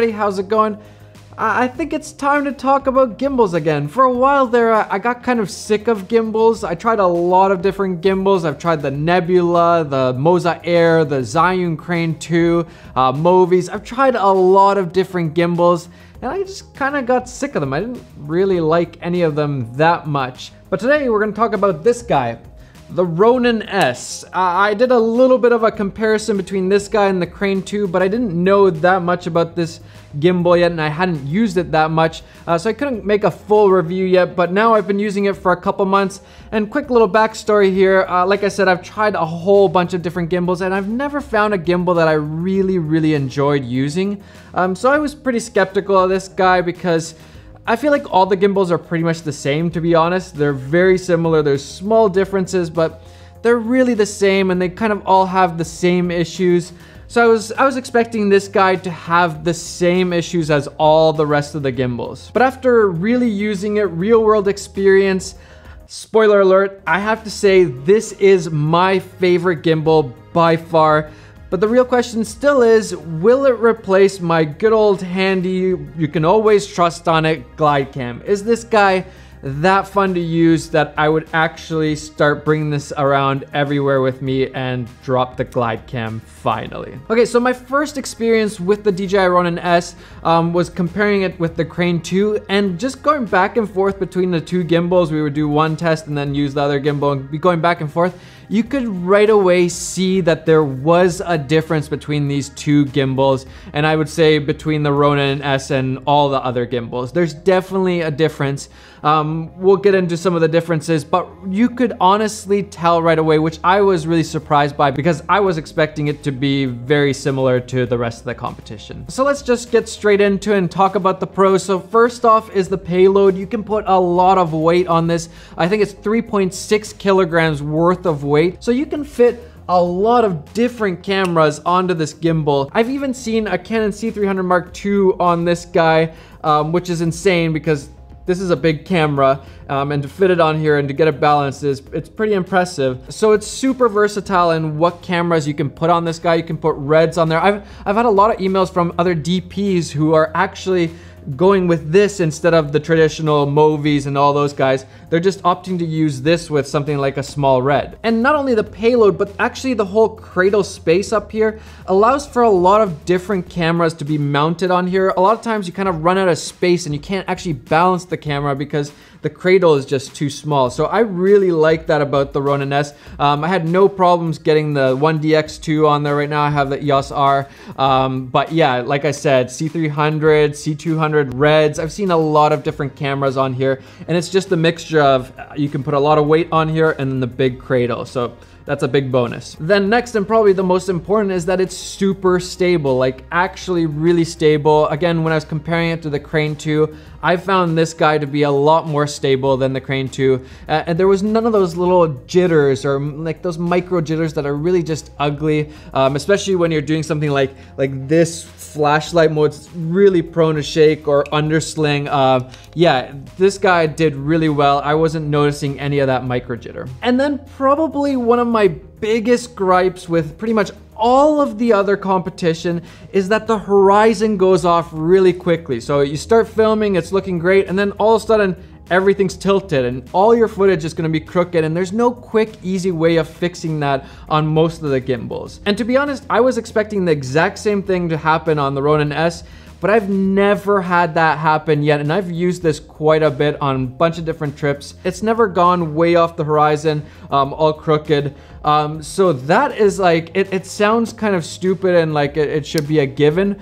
everybody, how's it going? I think it's time to talk about gimbals again. For a while there, I got kind of sick of gimbals. I tried a lot of different gimbals. I've tried the Nebula, the Moza Air, the Zhiyun Crane 2, Movies. I've tried a lot of different gimbals, and I just kind of got sick of them. I didn't really like any of them that much. But today we're going to talk about this guy, the Ronin S. I did a little bit of a comparison between this guy and the Crane 2, but I didn't know that much about this gimbal yet, and I hadn't used it that much, so I couldn't make a full review yet, but now I've been using it for a couple months. And quick little backstory here, like I said, I've tried a whole bunch of different gimbals, and I've never found a gimbal that I really enjoyed using. So I was pretty skeptical of this guy because I feel like all the gimbals are pretty much the same, to be honest. They're very similar. There's small differences, but they're really the same, and they kind of all have the same issues. So I was expecting this guy to have the same issues as all the rest of the gimbals. But after really using it, real world experience, spoiler alert, I have to say this is my favorite gimbal by far. But the real question still is, will it replace my good old handy, you can always trust on it, glide cam? Is this guy that fun to use that I would actually start bringing this around everywhere with me and drop the glide cam finally? Okay, so my first experience with the DJI Ronin S was comparing it with the Crane 2 and just going back and forth between the two gimbals. We would do one test and then use the other gimbal and be going back and forth. You could right away see that there was a difference between these two gimbals, and I would say between the Ronin S and all the other gimbals. There's definitely a difference. We'll get into some of the differences, but you could honestly tell right away, which I was really surprised by because I was expecting it to be very similar to the rest of the competition. So let's just get straight into it and talk about the pros. So first off is the payload. You can put a lot of weight on this. I think it's 3.6 kilograms worth of weight. So you can fit a lot of different cameras onto this gimbal. I've even seen a Canon C300 Mark II on this guy, which is insane because this is a big camera, and to fit it on here and to get it balanced it's pretty impressive. So it's super versatile in what cameras you can put on this guy. You can put reds on there. I've had a lot of emails from other DPs who are actually going with this instead of the traditional Movies and all those guys. They're just opting to use this with something like a small red. And not only the payload, but actually the whole cradle space up here allows for a lot of different cameras to be mounted on here. A lot of times you kind of run out of space and you can't actually balance the camera because the cradle is just too small. So I really like that about the Ronin S. I had no problems getting the 1DX2 on there. Right now I have the EOS R. But yeah, like I said, C300, C200 Reds. I've seen a lot of different cameras on here, and it's just a mixture of, you can put a lot of weight on here and then the big cradle. So that's a big bonus. Then next, and probably the most important, is that it's super stable, like actually really stable. Again, when I was comparing it to the Crane 2, I found this guy to be a lot more stable than the Crane 2. And there was none of those little jitters or like those micro jitters that are really just ugly, especially when you're doing something like this flashlight mode. It's really prone to shake or undersling. Yeah, this guy did really well. I wasn't noticing any of that micro jitter. And then probably one of my biggest gripes with pretty much all of the other competition is that the horizon goes off really quickly. So you start filming, it's looking great, and then all of a sudden everything's tilted and all your footage is going to be crooked, and there's no quick, easy way of fixing that on most of the gimbals. And to be honest, I was expecting the exact same thing to happen on the Ronin S, but I've never had that happen yet, and I've used this quite a bit on a bunch of different trips. It's never gone way off the horizon, all crooked. So that is like, it sounds kind of stupid and like it should be a given,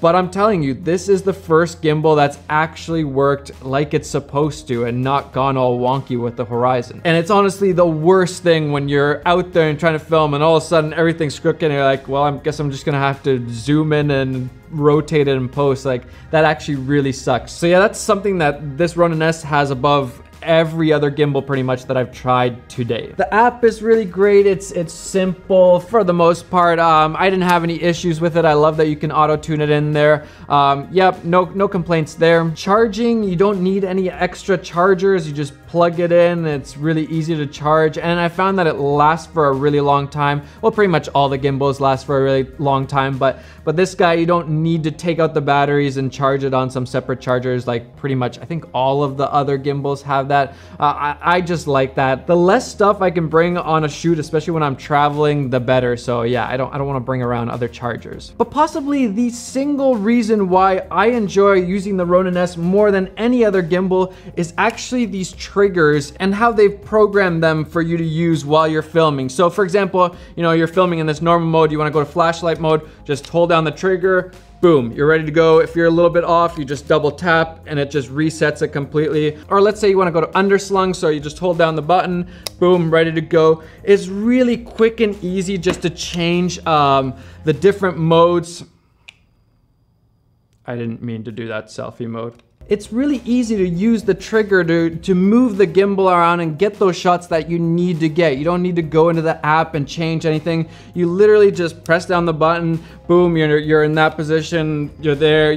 but I'm telling you, this is the first gimbal that's actually worked like it's supposed to and not gone all wonky with the horizon. And it's honestly the worst thing when you're out there and trying to film and all of a sudden everything's crooked and you're like, well, I guess I'm just gonna have to zoom in and rotate it in post. Like, that actually really sucks. So yeah, that's something that this Ronin S has above every other gimbal pretty much that I've tried to date. The app is really great. It's simple for the most part. I didn't have any issues with it. I love that you can auto tune it in there. Yep, no complaints there. Charging, you don't need any extra chargers. You just plug it in. It's really easy to charge, and I found that it lasts for a really long time. Well, pretty much all the gimbals last for a really long time, but this guy, you don't need to take out the batteries and charge it on some separate chargers like pretty much I think all of the other gimbals have that. I just like that. The less stuff I can bring on a shoot, especially when I'm traveling, the better. So yeah, I don't want to bring around other chargers. But possibly the single reason why I enjoy using the Ronin S more than any other gimbal is actually these triggers and how they've programmed them for you to use while you're filming. So for example, you know, you're filming in this normal mode, you want to go to flashlight mode, just hold down the trigger, boom, you're ready to go. If you're a little bit off, you just double tap and it just resets it completely. Or let's say you want to go to underslung, so you just hold down the button, boom, ready to go. It's really quick and easy just to change the different modes. I didn't mean to do that selfie mode. It's really easy to use the trigger to move the gimbal around and get those shots that you need to get. You don't need to go into the app and change anything. You literally just press down the button, boom, you're in that position, you're there.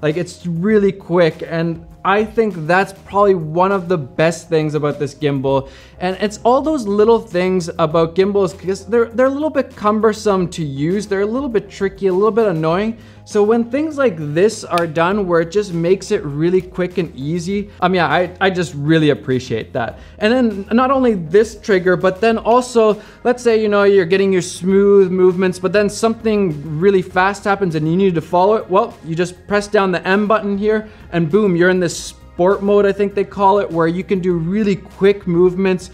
Like, it's really quick, and I think that's probably one of the best things about this gimbal. And it's all those little things about gimbals, because they're a little bit cumbersome to use. They're a little bit tricky, a little bit annoying. So when things like this are done, where it just makes it really quick and easy, yeah, I just really appreciate that. And then not only this trigger, but then also, let's say, you know, you're getting your smooth movements, but then something really fast happens and you need to follow it. Well, you just press down the M button here and boom, you're in this sport mode, I think they call it, where you can do really quick movements.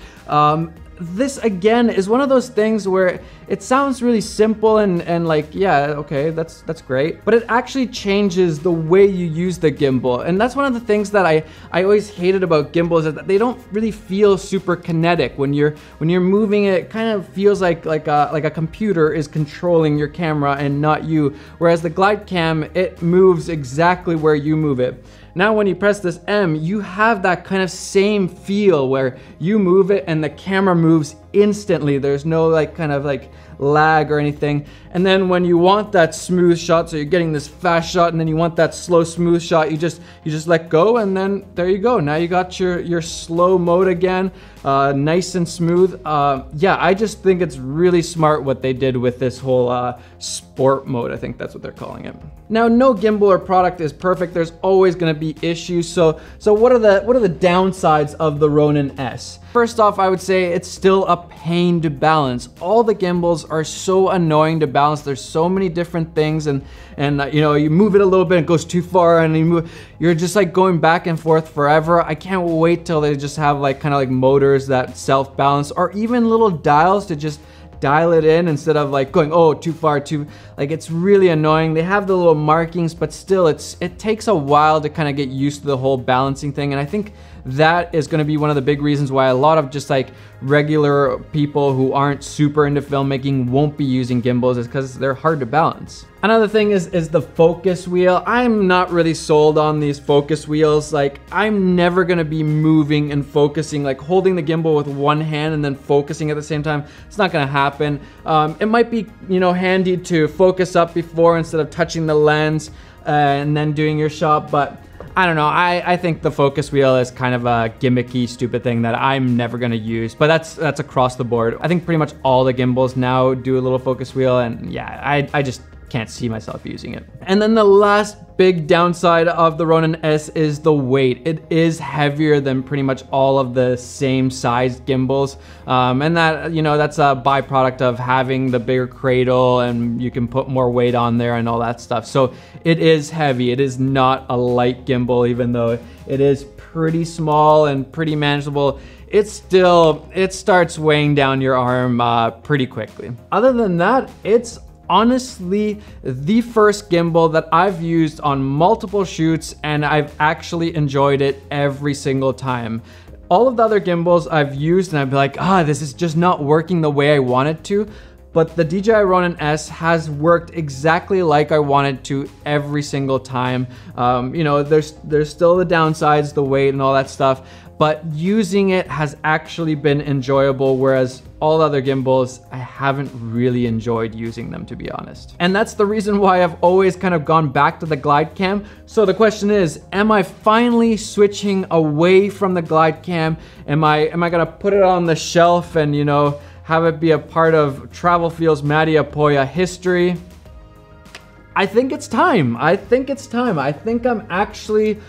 This again is one of those things where it sounds really simple and like, yeah, okay, that's great, but it actually changes the way you use the gimbal. And that's one of the things that I always hated about gimbals, is that they don't really feel super kinetic. When you're moving it, kind of feels like a computer is controlling your camera and not you. Whereas the glide cam, it moves exactly where you move it. Now when you press this M, you have that kind of same feel where you move it and the camera moves instantly. There's no like kind of like lag or anything. And then when you want that smooth shot, so you're getting this fast shot, and then you want that slow smooth shot, you just let go, and then there you go. Now you got your slow mode again, nice and smooth. Yeah, I just think it's really smart what they did with this whole sport mode. I think that's what they're calling it. Now, no gimbal or product is perfect. There's always going to be issues. So what are the downsides of the Ronin S? First off, I would say it's still a pain to balance. All the gimbals are so annoying to balance. There's so many different things, and you know, you move it a little bit, it goes too far, and you're just like going back and forth forever. I can't wait till they just have like kind of like motors that self-balance, or even little dials to just dial it in instead of like going, oh, too far, like, it's really annoying. They have the little markings, but still it takes a while to kind of get used to the whole balancing thing. And I think that is going to be one of the big reasons why a lot of just like regular people who aren't super into filmmaking won't be using gimbals, is because they're hard to balance. Another thing is the focus wheel. I'm not really sold on these focus wheels. Like, I'm never gonna be moving and focusing, like holding the gimbal with one hand and then focusing at the same time. It's not gonna happen. It might be, you know, handy to focus up before instead of touching the lens and then doing your shot, but I don't know, I think the focus wheel is kind of a gimmicky, stupid thing that I'm never gonna use, but that's across the board. I think pretty much all the gimbals now do a little focus wheel, and yeah, I just can't see myself using it. And then the last big downside of the Ronin S is the weight. It is heavier than pretty much all of the same sized gimbals. And that, you know, that's a byproduct of having the bigger cradle, and you can put more weight on there and all that stuff. So it is heavy. It is not a light gimbal, even though it is pretty small and pretty manageable. It starts weighing down your arm pretty quickly. Other than that, it's honestly the first gimbal that I've used on multiple shoots, and I've actually enjoyed it every single time. All of the other gimbals I've used and I'd be like, this is just not working the way I want it to. But the DJI Ronin S has worked exactly like I wanted to every single time. You know, there's still the downsides, the weight and all that stuff, but using it has actually been enjoyable, whereas all other gimbals, I haven't really enjoyed using them, to be honest. And that's the reason why I've always kind of gone back to the glide cam. So the question is, am I finally switching away from the glide cam? Am I gonna put it on the shelf and, you know, have it be a part of Travel Feels Matty Apoya history? I think it's time. I think I'm actually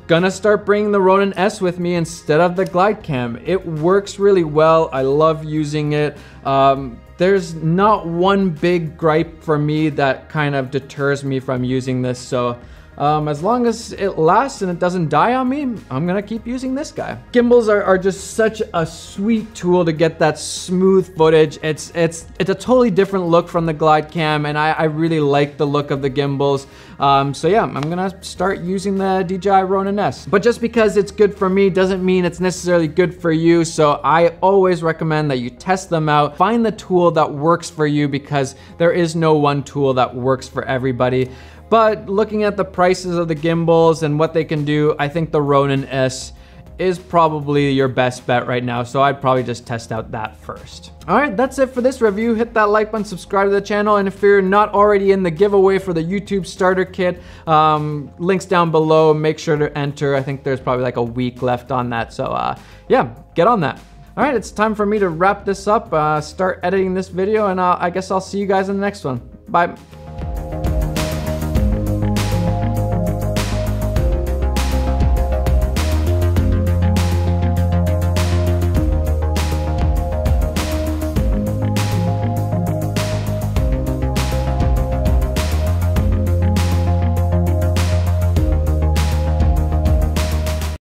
gonna start bringing the Ronin S with me instead of the glide cam. It works really well. I love using it. There's not one big gripe for me that kind of deters me from using this. So as long as it lasts and it doesn't die on me, I'm gonna keep using this guy. Gimbals are just such a sweet tool to get that smooth footage. It's a totally different look from the glide cam, and I really like the look of the gimbals. So yeah, I'm gonna start using the DJI Ronin S. But just because it's good for me doesn't mean it's necessarily good for you. So I always recommend that you test them out. Find the tool that works for you, because there is no one tool that works for everybody. But looking at the prices of the gimbals and what they can do, I think the Ronin S is probably your best bet right now. So I'd probably just test out that first. All right, that's it for this review. Hit that like button, subscribe to the channel. And if you're not already in the giveaway for the YouTube starter kit, links down below, make sure to enter. I think there's probably like a week left on that. So yeah, get on that. All right, it's time for me to wrap this up, start editing this video, and I guess I'll see you guys in the next one. Bye.